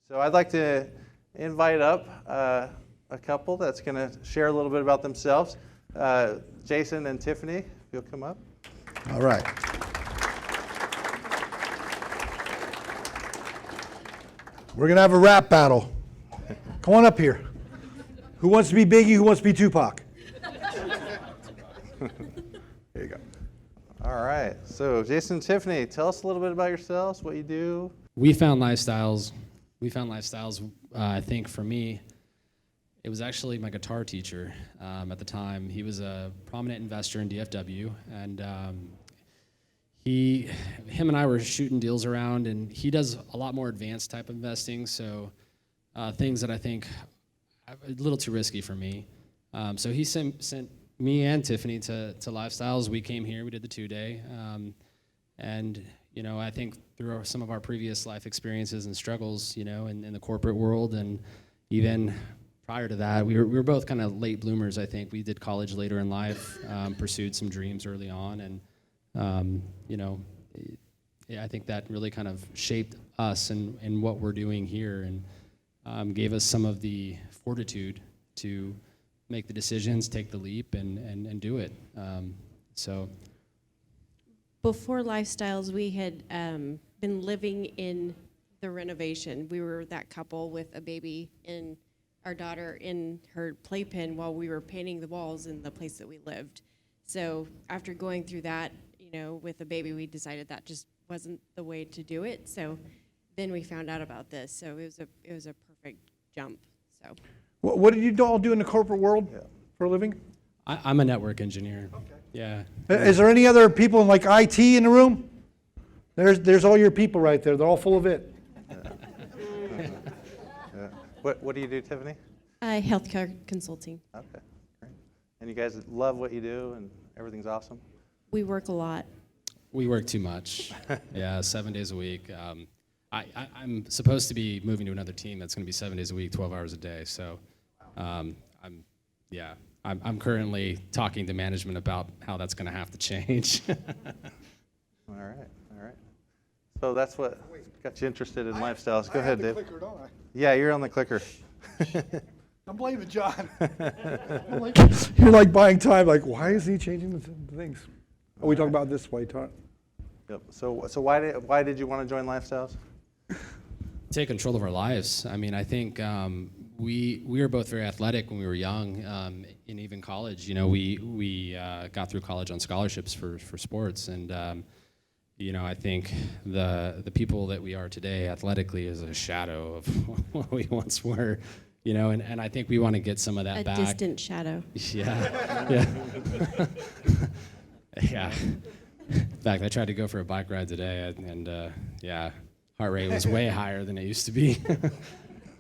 So I'd like to invite up a couple that's going to share a little bit about themselves. Jason and Tiffany, if you'll come up. All right. We're going to have a rap battle. Come on up here. Who wants to be Biggie? Who wants to be Tupac? There you go. All right. So Jason and Tiffany, tell us a little bit about yourselves, what you do. We found lifestyles. I think for me, it was actually my guitar teacher at the time. He was a prominent investor in DFW, and him and I were shooting deals around, and he does a lot more advanced type of investing, so things that I think are a little too risky for me. So he sent me and Tiffany to Lifestyles. We came here, we did the 2-day, and I think through some of our previous life experiences and struggles, in the corporate world, and even prior to that, we were both kind of late bloomers. I think we did college later in life, pursued some dreams early on, and I think that really kind of shaped us and what we're doing here, and gave us some of the fortitude to make the decisions, take the leap, and do it. Before Lifestyles, we had been living in the renovation. We were that couple with a baby and our daughter in her playpen while we were painting the walls in the place that we lived. So after going through that, with a baby, we decided that just wasn't the way to do it. So then we found out about this. So it was a perfect jump. So. What did you all do in the corporate world for a living? I'm a network engineer. Okay. Yeah. Is there any other people in like IT in the room? There's all your people right there. They're all full of it. Yeah. What do you do, Tiffany? Healthcare consulting. Okay, great. And you guys love what you do, and everything's awesome? We work a lot. We work too much. Yeah, 7 days a week. I'm supposed to be moving to another team that's going to be 7 days a week, 12 hours a day. So, I'm currently talking to management about how that's going to have to change. All right. So that's what got you interested in lifestyles. Go ahead, Dave. Clicker, don't I? Yeah, you're on the clicker. I'm blaming John. You're like buying time. Like, why is he changing the things? Are we talking about this while you talk? Yep. So why did you want to join Lifestyles? Take control of our lives. I mean, I think we were both very athletic when we were young, and even college. We got through college on scholarships for sports, and I think the people that we are today athletically is a shadow of what we once were. And I think we want to get some of that back. A distant shadow. Yeah. Yeah. In fact, I tried to go for a bike ride today, and heart rate was way higher than it used to be.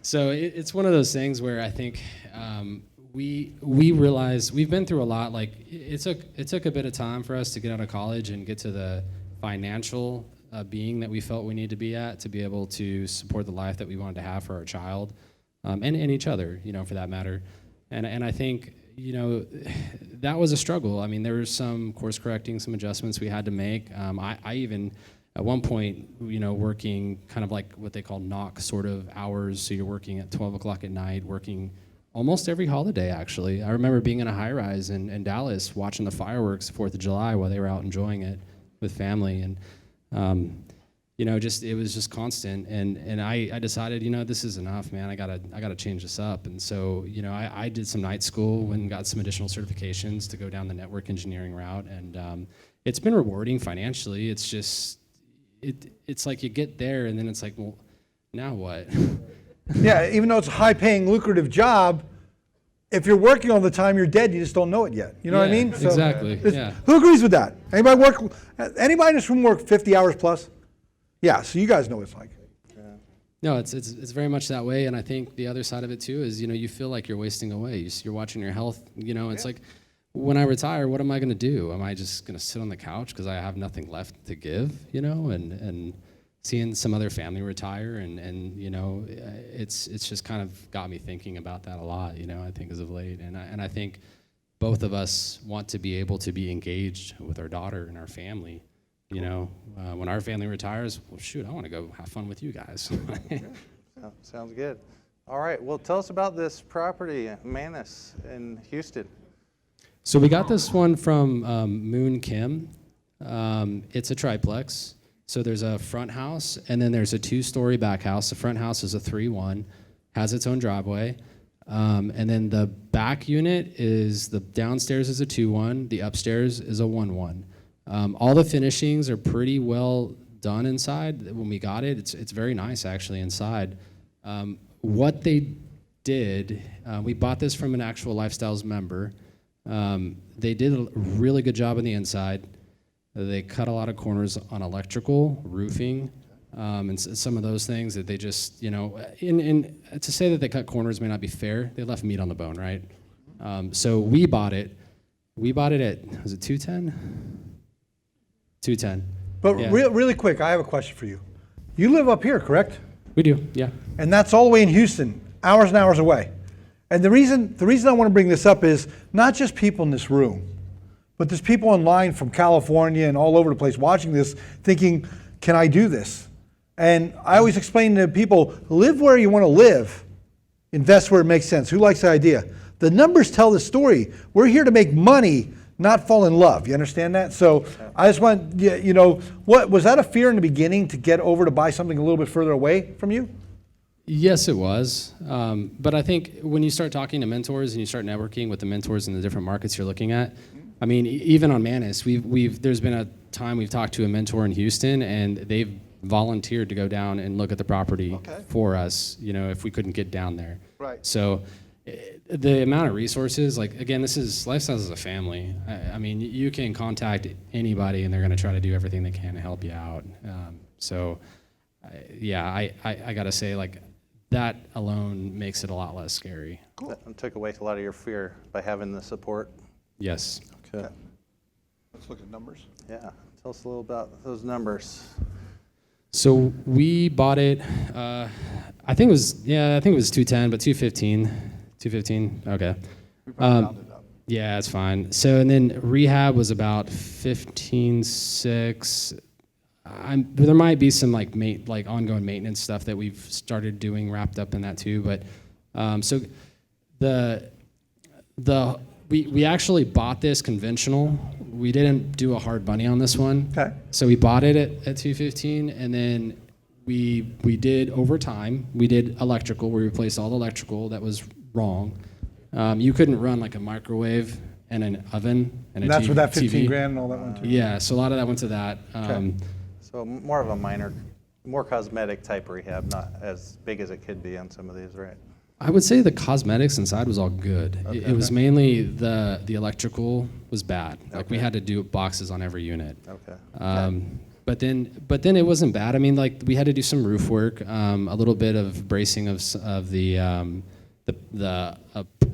So it's one of those things where I think we realize we've been through a lot. Like it took a bit of time for us to get out of college and get to the financial being that we felt we needed to be at to be able to support the life that we wanted to have for our child, and each other, for that matter. And I think that was a struggle. I mean, there was some course correcting, some adjustments we had to make. I even, at one point, working kind of like what they call knock sort of hours. So you're working at 12 o'clock at night, working almost every holiday, actually. I remember being in a high rise in Dallas, watching the fireworks, 4th of July, while they were out enjoying it with family. And, it was just constant. And I decided, this is enough, man. I gotta change this up. And so, I did some night school and got some additional certifications to go down the network engineering route. And it's been rewarding financially. It's just, it's like you get there and then it's like, well, now what? Yeah, even though it's a high-paying, lucrative job, if you're working all the time, you're dead. You just don't know it yet. You know what I mean? So exactly. Yeah. Who agrees with that? Anybody in this room work 50 hours plus? Yeah, so you guys know what it's like. No, it's very much that way, and I think the other side of it too is you feel like you're wasting away. You're watching your health. It's like when I retire, what am I going to do? Am I just going to sit on the couch because I have nothing left to give? And seeing some other family retire, and it's just kind of got me thinking about that a lot. I think as of late, and I think both of us want to be able to be engaged with our daughter and our family. When our family retires, well, shoot, I want to go have fun with you guys. Sounds good. All right. Well, tell us about this property, Manus in Houston. So we got this one from Moon Kim. It's a triplex. So there's a front house, and then there's a 2-story back house. The front house is a 3-1, has its own driveway. And then the back unit is, the downstairs is a 2-1, the upstairs is a 1-1. All the finishings are pretty well done inside. When we got it, it's very nice actually inside. What they did, we bought this from an actual Lifestyles member. They did a really good job on the inside. They cut a lot of corners on electrical, roofing, and some of those things that they just, in to say that they cut corners may not be fair. They left meat on the bone, right? So we bought it. We bought it at, was it 210? 210. But Yeah. really quick, I have a question for you. You live up here, correct? We do, yeah. And that's all the way in Houston, hours and hours away. And the reason I want to bring this up is not just people in this room, but there's people online from California and all over the place watching this thinking, can I do this? And I always explain to people, live where you want to live, invest where it makes sense. Who likes the idea? The numbers tell the story. We're here to make money, not fall in love. You understand that? So I just want, what was that a fear in the beginning to get over to buy something a little bit further away from you? Yes, it was. But I think when you start talking to mentors and you start networking with the mentors in the different markets you're looking at, I mean, even on Manus, there's been a time we've talked to a mentor in Houston, and they've volunteered to go down and look at the property for us, if we couldn't get down there. Right. So the amount of resources, like, again, Lifestyles is a family. I mean, you can contact anybody and they're going to try to do everything they can to help you out. I got to say, like, that alone makes it a lot less scary. Cool. That took away a lot of your fear by having the support. Yes. Okay. Let's look at numbers. Yeah. Tell us a little about those numbers. So we bought it, I think it was 210, but 215. 215, okay. We probably rounded up. Yeah, it's fine. So, and then rehab was about 15.6. There might be some like ongoing maintenance stuff that we've started doing wrapped up in that too. But so we actually bought this conventional. We didn't do a hard money on this one. Okay. So we bought it at 215, and then we did over time. We did electrical. We replaced all the electrical that was wrong. You couldn't run like a microwave and an oven and a That's TV. where that 15 grand and all that went to? Yeah, so a lot of that went to that. So more of a minor, more cosmetic type rehab, not as big as it could be on some of these, right? I would say the cosmetics inside was all good. It was mainly the electrical was bad. Like we had to do boxes on every unit. Okay. But then it wasn't bad. I mean, like we had to do some roof work, a little bit of bracing of the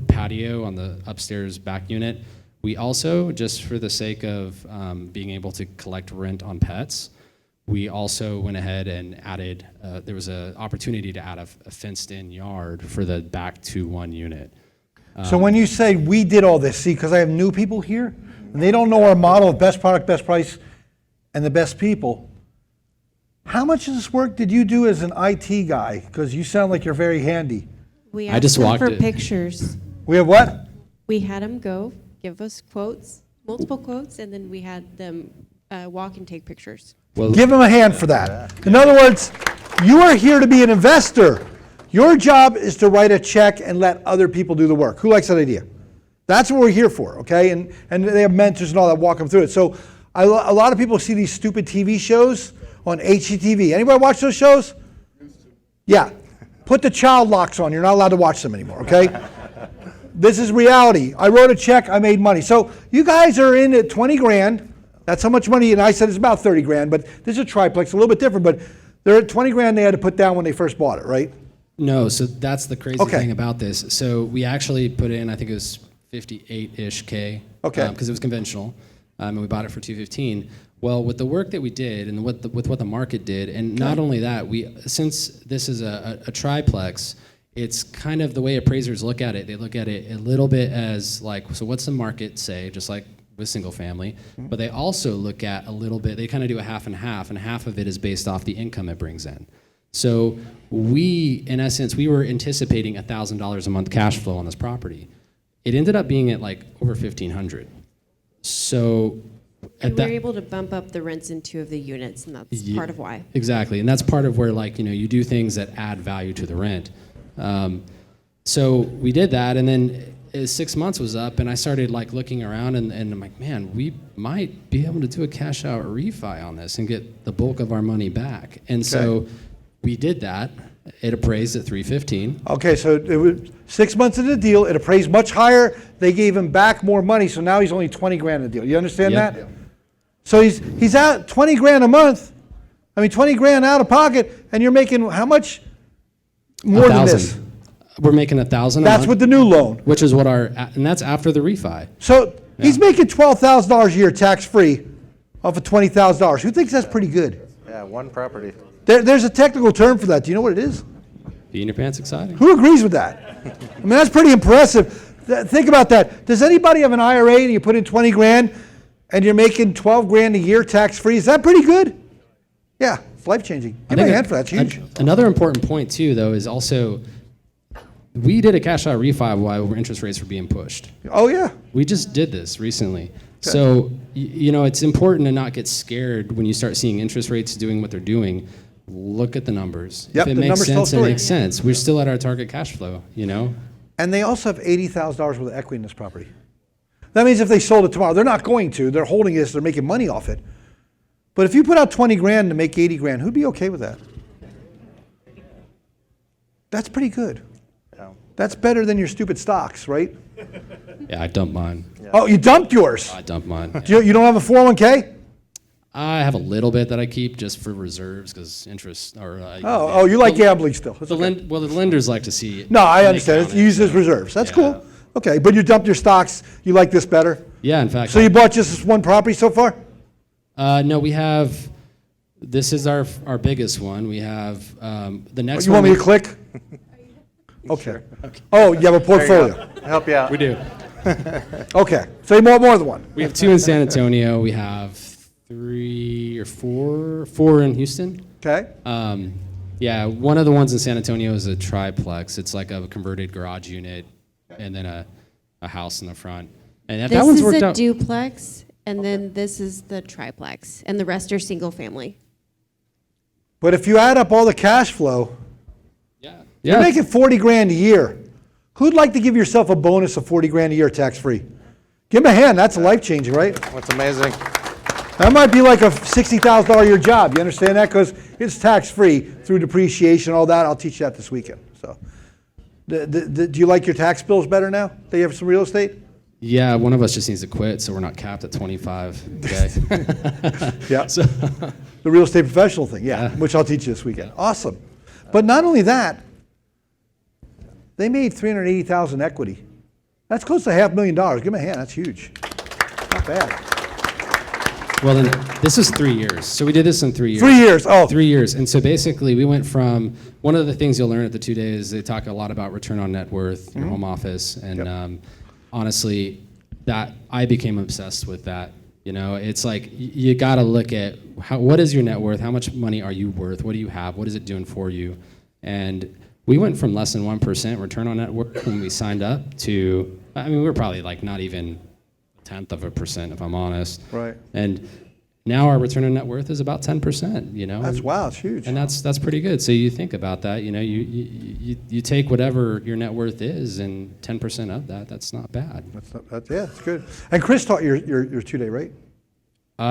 patio on the upstairs back unit. We also, just for the sake of being able to collect rent on pets, we also went ahead and added, there was an opportunity to add a fenced-in yard for the back 2-1 unit. So when you say we did all this, see, because I have new people here, and they don't know our model of best product, best price, and the best people. How much of this work did you do as an IT guy? Because you sound like you're very handy. We I asked just them walked for it. pictures. We have what? We had them go give us quotes, multiple quotes, and then we had them walk and take pictures. Well, Give them a hand for that. In other words, you are here to be an investor. Your job is to write a check and let other people do the work. Who likes that idea? That's what we're here for, okay? And they have mentors and all that walk them through it. So a lot of people see these stupid TV shows on HGTV. Anybody watch those shows? Yeah. Put the child locks on. You're not allowed to watch them anymore, okay? This is reality. I wrote a check. I made money. So you guys are in at 20 grand. That's how much money, and I said it's about 30 grand, but this is a triplex, a little bit different, but they're at 20 grand they had to put down when they first bought it, right? no, so that's the crazy Okay. thing about this. So we actually put in, I think it was 58-ish K. Okay. Because it was conventional, and we bought it for 215. Well, with the work that we did and with what the market did, and not only that, since this is a triplex, it's kind of the way appraisers look at it. They look at it a little bit as like, so what's the market say, just like with single family, but they also look at a little bit, they kind of do a half and half of it is based off the income it brings in. So we, in essence, we were anticipating $1,000 a month cash flow on this property. It ended up being at like over 1,500. So We at were that, able to bump up the rents in 2 of the units, and that's part of why. exactly, and that's part of where, like, you do things that add value to the rent. So we did that, and then 6 months was up, and I started like looking around, and I'm like, man, we might be able to do a cash out refi on this and get the bulk of our money back. And so we did that. It appraised at 315. Okay, so it was 6 months into the deal. It appraised much higher. They gave him back more money, so now he's only 20 grand in the deal. You understand Yep. that? So he's out 20 grand a month. I mean, 20 grand out of pocket, and you're making how much more than this? 1,000. We're making 1,000 a That's month, with the new loan. which is what and that's after the refi. So he's making $12,000 a year tax-free off of $20,000. Who thinks that's pretty good? Yeah, one property. There's a technical term for that. Do you know what it is? Being your pants exciting. Who agrees with that? I mean, that's pretty impressive. Think about that. Does anybody have an IRA and you put in 20 grand and you're making 12 grand a year tax-free? Is that pretty good? Yeah, it's life-changing. Give me a hand for that. It's huge. Another important point too, though, is also we did a cash out refi while interest rates were being pushed. Oh, yeah. We just did this recently. So, it's important to not get scared when you start seeing interest rates doing what they're doing. Look at the numbers. Yep, If it the makes numbers tell a sense, it story. makes sense. We're still at our target cash flow, And they also have $80,000 worth of equity in this property. That means if they sold it tomorrow, they're not going to. They're holding this. They're making money off it. But if you put out 20 grand to make 80 grand, who'd be okay with that? That's pretty good. Yeah. That's better than your stupid stocks, right? Yeah, I dumped mine. Oh, you dumped yours. I dumped mine. You don't have a 401k? I have a little bit that I keep just for reserves because interest or. Oh, you like gambling still. That's The okay. the lenders like to see. No, I they understand. count It's it, used as so. reserves. That's Yeah. cool. Okay, but you dumped your stocks. You like this better? Yeah, in fact. So you bought just this one property so far? No, we have. This is our biggest one. We have the next. You one want me to click? Okay. Oh, you have a There you portfolio. go. I'll help you out. We do. Okay. So you bought more than one. We have 2 in San Antonio. We have 3 or 4 in Houston. Okay. Yeah, one of the ones in San Antonio is a triplex. It's like a converted garage unit, and then a house in the front. And that This one's is worked a out. duplex, and then this is the triplex, and the rest are single family. But if you add up all the cash flow, Yeah. you're Yeah. making 40 grand a year. Who'd like to give yourself a bonus of 40 grand a year tax-free? Give him a hand. That's life-changing, right? What's amazing? That might be like a $60,000 a year job. You understand that? Because it's tax-free through depreciation, all that. I'll teach you that this weekend. So, do you like your tax bills better now that you have some real estate? Yeah, one of us just needs to quit, so we're not capped at 25K. Yeah. So, The real estate professional thing, yeah, Yeah. which I'll teach you this weekend. Awesome. But not only that, they made $380,000 equity. That's close to $500,000. Give them a hand. That's huge. Not bad. well, then this is 3 years. So we did this in 3 years. 3 years. Oh, 3 years. And so basically, we went from one of the things you'll learn at the 2 days, they talk a lot about return on net worth, your home office. And honestly, that I became obsessed with that. It's like you got to look at what is your net worth? How much money are you worth? What do you have? What is it doing for you? And we went from less than 1% return on net worth when we signed up to, we were probably like not even 0.1%, if I'm honest. right. And now our return on net worth is about 10%, That's wow. It's huge. and that's pretty good. So you think about that, you take whatever your net worth is and 10% of that's not bad. That's good. And Chris taught your 2-day, right?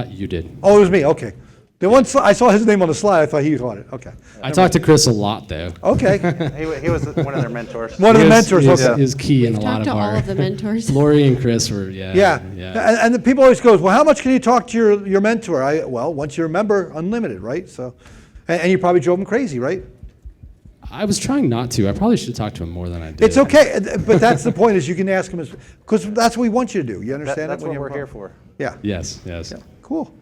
You did. Oh, it was me. Okay. The one I saw his name on the slide. I thought he taught it. Okay. I talked to Chris a lot though. Okay. He was one of their mentors. One of the He was- mentors. he was, Okay. he was key in a We've lot talked of to all our. of the mentors. Lori and Chris were yeah. Yeah. And the people always goes, well, how much can you talk to your mentor? Well, once you're a member, unlimited, right? So, and you probably drove him crazy, right? I was trying not to. I probably should have talked to him more than I did. It's okay, but that's the point is you can ask him, because that's what we want you to do. You That- understand that's it? When what you we're have a here problem? for. Yeah. Yes. Yeah. Cool.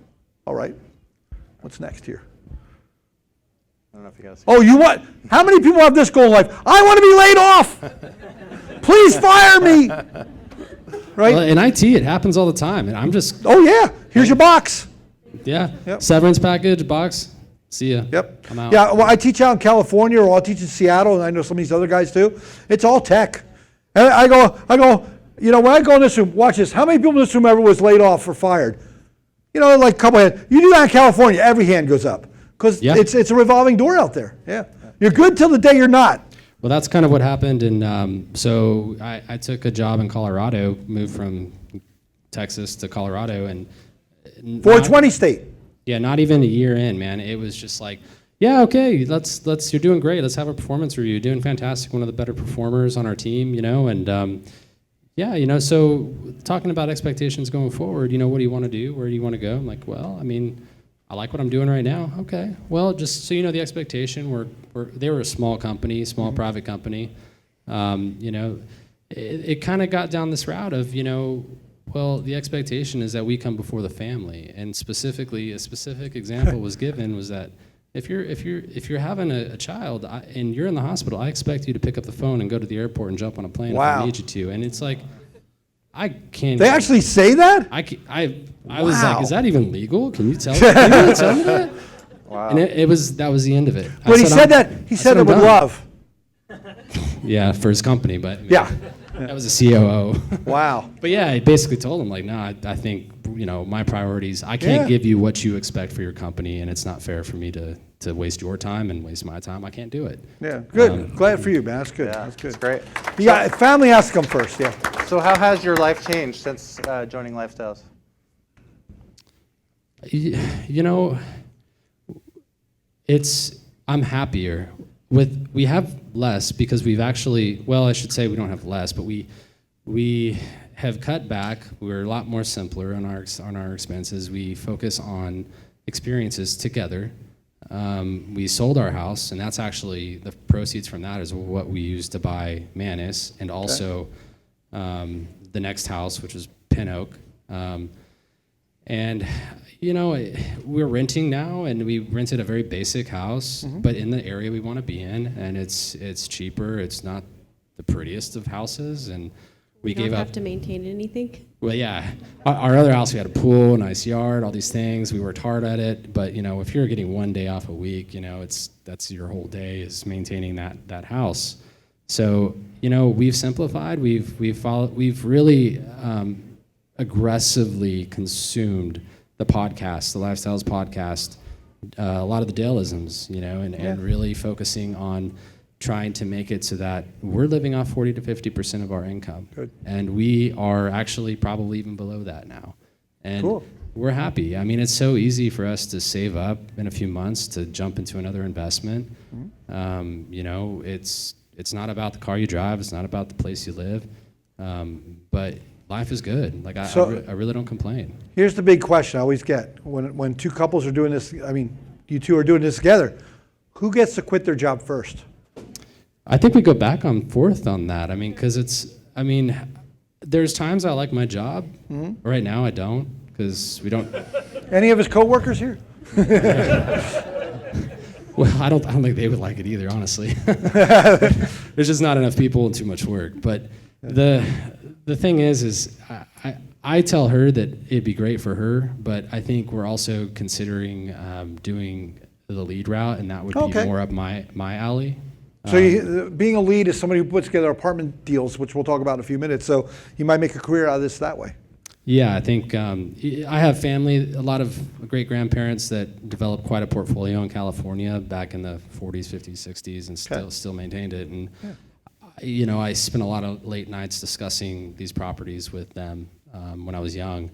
All right. What's next here? I don't know if you guys. Oh, you want? How many people have this goal in life? I want to be laid off. Please fire me. Right? Well, in IT, it happens all the time, and I'm just Oh yeah. Here's your box. yeah. Yep. Severance package box. See ya. Yep. I'm out. Yeah, well, I teach out in California, or I'll teach in Seattle, and I know some of these other guys too. It's all tech. And I go, you know, when I go in this room, watch this. How many people in this room ever was laid off or fired? You know, like a couple hands. You do that in California, every hand goes up. Because Yeah. it's a revolving door out there. Yeah. You're good till the day you're not. Well, that's kind of what happened. And so I took a job in Colorado, moved from Texas to Colorado, and 420 state. yeah, not even a year in, man. It was just like, yeah, okay, let's you're doing great. Let's have a performance review. You're doing fantastic. One of the better performers on our team, you know, and yeah, you know, so talking about expectations going forward, you know, what do you want to do? Where do you want to go? I'm like, well, I mean, I like what I'm doing right now. Okay, well, just so you know, the expectation, they were a small company, small private company. You know, it kind of got down this route of, you know, well, the expectation is that we come before the family, and specifically, a specific example was given was that if you're having a child and you're in the hospital, I expect you to pick up the phone and go to the airport and jump on a plane if Wow. I need you to. And it's like, I can't. They actually say that? I was Wow. like, is that even legal? Can you tell me? Can you really tell me that? Wow. And that was the end of it. But he said I'm it with done. love. Yeah, for his company, but Yeah. that was a COO. Wow. But yeah, I basically told him like, no, I think, you know, my priorities, I can't Yeah. give you what you expect for your company, and it's not fair for me to waste your time and waste my time. I can't do it. Yeah. Good. Glad for you, man. That's good. Yeah, That's good. it's great. You got, family has to come first. Yeah. So how has your life changed since joining Lifestyles? You know, I'm happier we have less because we've actually, well, I should say we don't have less, but we have cut back. We're a lot more simpler on our expenses. We focus on experiences together. We sold our house, and that's actually the proceeds from that is what we used to buy Manus, and also the next house, which was Pin Oak. And you know, we're renting now, and we rented a very basic house, but in the area we want to be in, and it's cheaper. It's not the prettiest of houses, and we don't gave up. have to maintain anything. Well, yeah, our other house, we had a pool, a nice yard, all these things. We worked hard at it, but you know, if you're getting one day off a week, you know, that's your whole day is maintaining that house. So you know, we've simplified. We've really aggressively consumed the podcast, the Lifestyles podcast, a lot of the Dale-isms, you know, and really focusing on trying to make it so that we're living off 40 to 50% of our income. Good. And we are actually probably even below that now. And Cool. we're happy. I mean, it's so easy for us to save up in a few months to jump into another investment. You know, it's not about the car you drive. It's not about the place you live. But life is good. Like I really don't complain. Here's the big question I always get when two couples are doing this. I mean, you two are doing this together. Who gets to quit their job first? I think we go back and forth on that. I mean, because there's times I like my job. Right now I don't, because we don't. Any of his coworkers here? Well, I don't think they would like it either, honestly. There's just not enough people and too much work. But the thing is I tell her that it'd be great for her, but I think we're also considering doing the lead route, and that would be more up my alley. So being a lead is somebody who puts together apartment deals, which we'll talk about in a few minutes. So you might make a career out of this that way. Yeah, I think I have family, a lot of great-grandparents that developed quite a portfolio in California back in the 40s, 50s, 60s, and still maintained it. And you know, I spent a lot of late nights discussing these properties with them when I was young,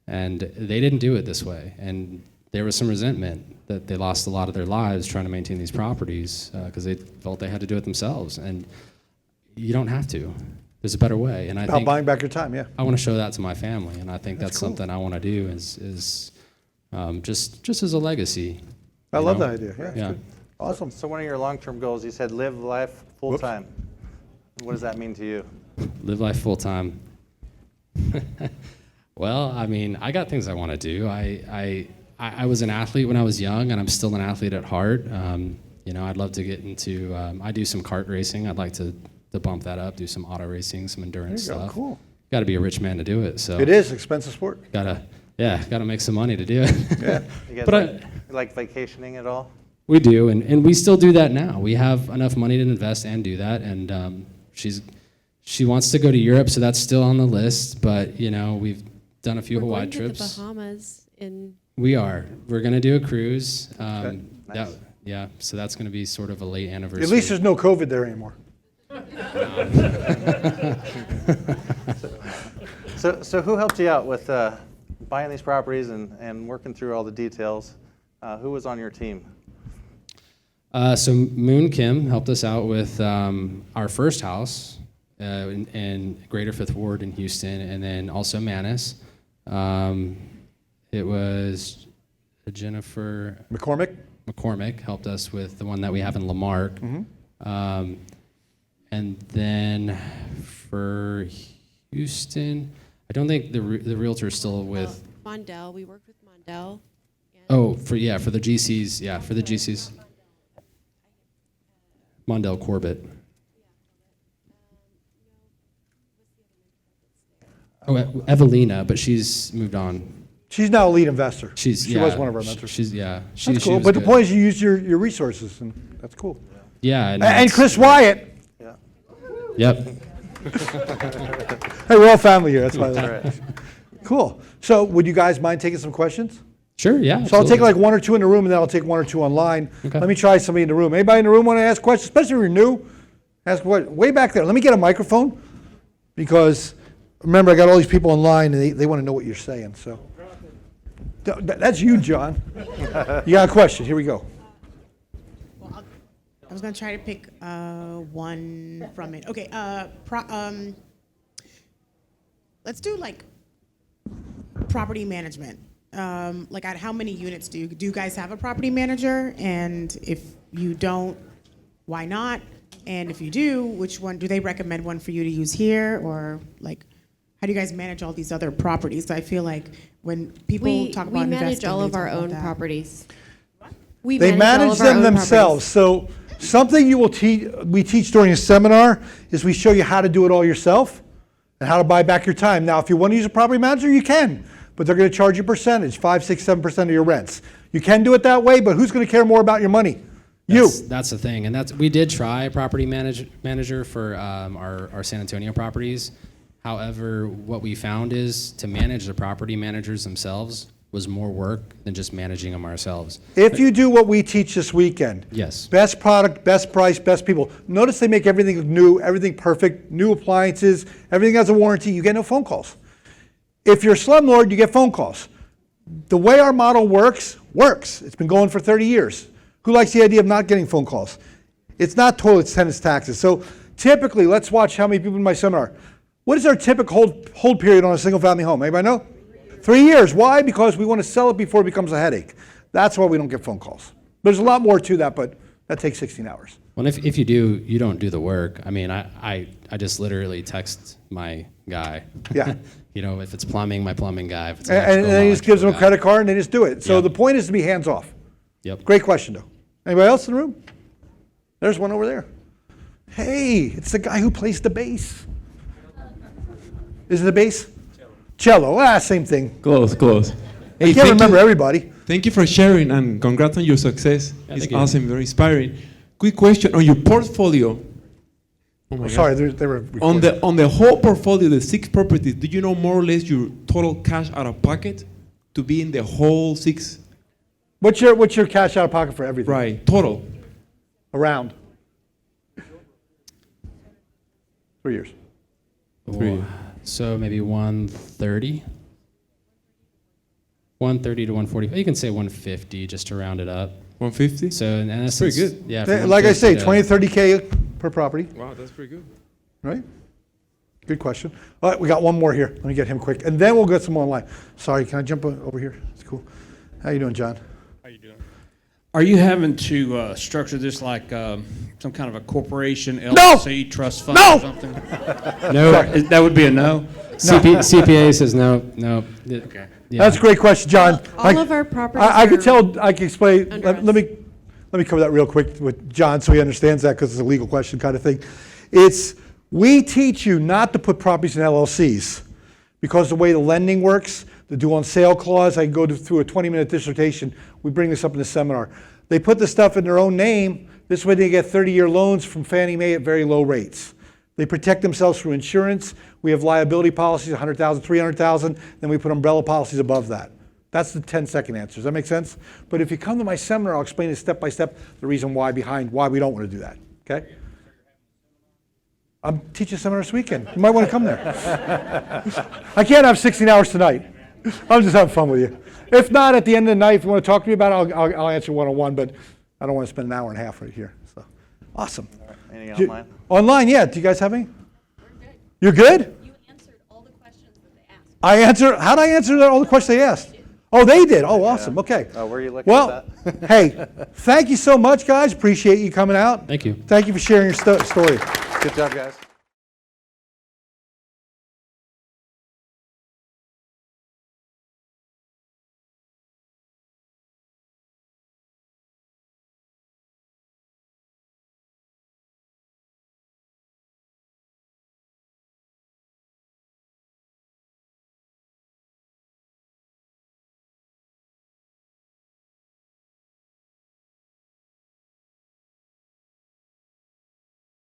and they didn't do it this way. And there was some resentment that they lost a lot of their lives trying to maintain these properties because they felt they had to do it themselves. And you don't have to. There's a better way. And I think Buying back your time, yeah. I want to show that to my family, and I think that's cool. something I want to do is just as a legacy. I you love know? that idea. Yeah, Yeah. good. Awesome. So one of your long-term goals, you said live life full-time. What does that mean to you? Live life full time. Well, I mean, I got things I want to do. I was an athlete when I was young, and I'm still an athlete at heart. You know, I'd love to get into. I do some kart racing. I'd like to bump that up. Do some auto racing, some endurance There you go. stuff. Cool. Got to be a rich man to do it. So It is expensive sport. gotta make some money to do it. Yeah. You guys But like, like vacationing at all? We do, and we still do that now. We have enough money to invest and do that, and she wants to go to Europe, so that's still on the list. But we've done a few Hawaii We're going trips. to the Bahamas in. We're going to do a cruise. Okay, nice. So that's going to be sort of a late anniversary. At least there's no COVID there anymore. So who helped you out with buying these properties and working through all the details? Who was on your team? So Moon Kim helped us out with our first house in Greater Fifth Ward in Houston, and then also Manus. It was Jennifer McCormick helped us with the one that we have in Lamarck. Mm-hmm. And then for Houston, I don't think the realtor is still with. Mondell. We worked with Mondell. Oh, for the GCs. Yeah, for the GCs. Mondell Corbett. Oh, Evelina, but she's moved on. She's now a lead investor. She was one of our mentors. That's cool. But the point is, you use your resources, and that's cool. Yeah, And Chris Wyatt. Yeah. Yep. Hey, we're all family here. That's why. That's right. Cool. So, would you guys mind taking some questions? Sure. Yeah. So I'll take absolutely. like one or two in the room, and then I'll take one or two online. Okay. Let me try somebody in the room. Anybody in the room want to ask questions, especially if you're new? Ask what? Way back there. Let me get a microphone, because remember I got all these people online, and they want to know what you're saying. So that's you, John. You got a question? Here we go. Well, I was going to try to pick one from it. Okay. Let's do like property management. Like, at how many units do you guys have a property manager? And if you don't, why not? And if you do, which one do they recommend one for you to use here, or like, how do you guys manage all these other properties? I feel like when people talk about we manage investing, all they of talk our about own that. properties. They manage them themselves. So something you will we teach during a seminar is we show you how to do it all yourself and how to buy back your time. Now, if you want to use a property manager, you can, but they're going to charge you a percentage, 5, 6, 7% of your rents. You can do it that way, but who's going to care more about your money? That's the thing, and we did try property manager for our San Antonio properties. However, what we found is to manage the property managers themselves was more work than just managing them ourselves. If you do what we teach this weekend, Yes. best product, best price, best people. Notice they make everything look new, everything perfect, new appliances, everything has a warranty. You get no phone calls. If you're a slumlord, you get phone calls. The way our model works. It's been going for 30 years. Who likes the idea of not getting phone calls? It's not toilets, tenants, taxes. So typically, let's watch how many people in my seminar. What is our typical hold period on a single family home? Anybody know? 3 years. Why? Because we want to sell it before it becomes a headache. That's why we don't get phone calls. There's a lot more to that, but that takes 16 hours. Well, if you do, you don't do the work. I mean, I just literally text my guy. Yeah. If it's plumbing, my plumbing guy. If it's And electrical, then he my just gives them a electrical credit card and they just do it. So Yep. the point is to be hands off. guy. Yep. Great question, though. Anybody else in the room? There's one over there. Hey, it's the guy who plays the bass. Is it the bass? Cello. Same thing. Close. I can't remember everybody. Thank you for sharing, and congrats on your success. Yeah, It's thank you. awesome, very inspiring. Quick question on your portfolio. Oh my God. Sorry, they were recording. On the whole portfolio, the 6 properties, do you know more or less your total cash out of pocket to be in the whole 6? What's your cash out of pocket for everything? Right, total. Around 3 years. 3. So maybe 130. 130 to 140. You can say 150 just to round it up. 150? So in essence, pretty good. Yeah. from Like I say, 150 20, 30K per property, Wow, that's pretty good. right? Good question. All right, we got one more here. Let me get him quick, and then we'll get some more online. Sorry, can I jump over here? It's cool. How you doing, John? How you doing? Are you having to structure this like some kind of a corporation, LLC, trust fund No! or something? No. That would be a no? CPA says no. Okay. Yeah. That's a great question, John. All of our properties I could are tell. I can explain. under Let me cover that real quick with John, so he understands that, because it's a legal question kind of thing. We teach you not to put properties in LLCs, because the way the lending works, the due on sale clause. I can go through a 20-minute dissertation. We bring this up in the seminar. They put the stuff in their own name. This way they get 30-year loans from Fannie Mae at very low rates. They protect themselves through insurance. We have liability policies, 100,000, 300,000. Then we put umbrella policies above that. That's the 10-second answer. Does that make sense? But if you come to my seminar, I'll explain it step by step, the reason why behind why we don't want to do that. Okay? I'm teaching a seminar this weekend. You might want to come there. I can't have 16 hours tonight. I'm just having fun with you. If not, at the end of the night, if you want to talk to me about it, I'll answer one-on-one, but I don't want to spend an hour and a half right here. So, awesome. Anything online? Online, yeah. Do you guys have any? You're good? You answered all the questions that they asked. How did I answer all the questions they asked? Oh, they did. Oh, awesome. Okay. Oh, were you looking Well, at that? hey, thank you so much, guys. Appreciate you coming out. Thank you. Thank you for sharing your story. Good job, guys.